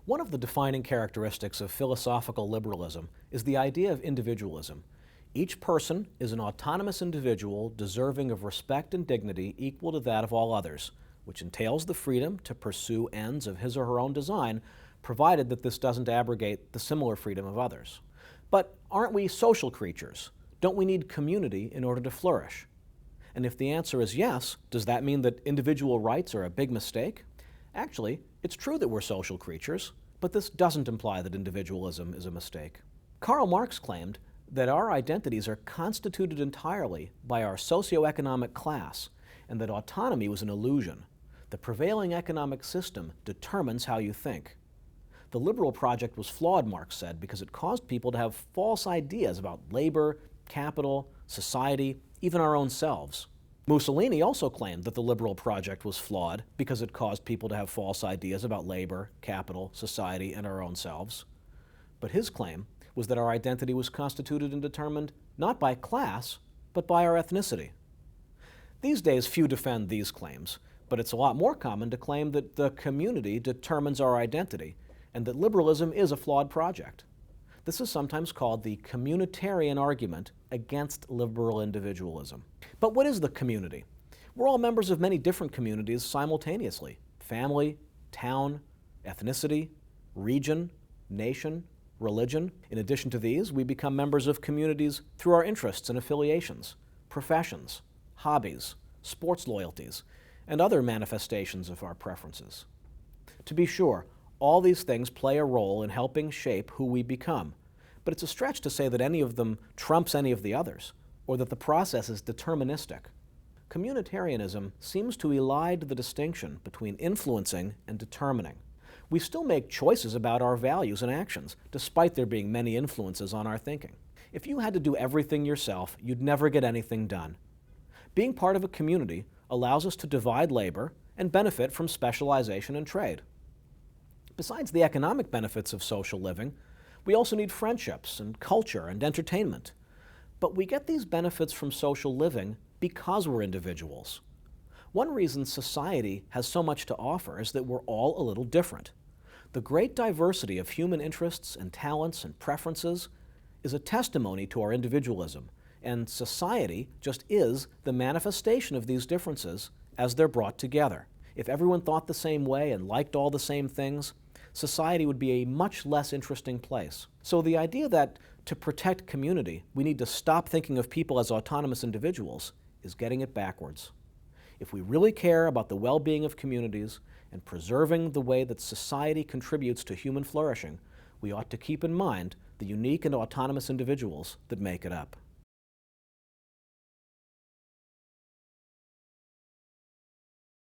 One of the defining characteristics of philosophical liberalism is the idea of individualism. Each person is an autonomous individual deserving of respect and dignity equal to that of all others, which entails the freedom to pursue ends of his or her own design, provided that this doesn't abrogate the similar freedom of others. But aren't we social creatures? Don't we need community in order to flourish? And if the answer is yes, does that mean that individual rights are a big mistake? Actually, it's true that we're social creatures, but this doesn't imply that individualism is a mistake. Karl Marx claimed that our identities are constituted entirely by our socioeconomic class, and that autonomy was an illusion. The prevailing economic system determines how you think. The liberal project was flawed, Marx said, because it caused people to have false ideas about labor, capital, society, even our own selves. Mussolini also claimed that the liberal project was flawed because it caused people to have false ideas about labor, capital, society, and our own selves. But his claim was that our identity was constituted and determined not by class, but by our ethnicity. These days, few defend these claims, but it's a lot more common to claim that the community determines our identity, and that liberalism is a flawed project. This is sometimes called the communitarian argument against liberal individualism. But what is the community? We're all members of many different communities simultaneously: family, town, ethnicity, region, nation, religion. In addition to these, we become members of communities through our interests and affiliations, professions, hobbies, sports loyalties, and other manifestations of our preferences. To be sure, all these things play a role in helping shape who we become, but it's a stretch to say that any of them trumps any of the others, or that the process is deterministic. Communitarianism seems to elide the distinction between influencing and determining. We still make choices about our values and actions, despite there being many influences on our thinking. If you had to do everything yourself, you'd never get anything done. Being part of a community allows us to divide labor and benefit from specialization and trade. Besides the economic benefits of social living, we also need friendships and culture and entertainment. But we get these benefits from social living because we're individuals. One reason society has so much to offer is that we're all a little different. The great diversity of human interests and talents and preferences is a testimony to our individualism, and society just is the manifestation of these differences as they're brought together. If everyone thought the same way and liked all the same things, society would be a much less interesting place. So the idea that to protect community, we need to stop thinking of people as autonomous individuals is getting it backwards. If we really care about the well-being of communities and preserving the way that society contributes to human flourishing, we ought to keep in mind the unique and autonomous individuals that make it up.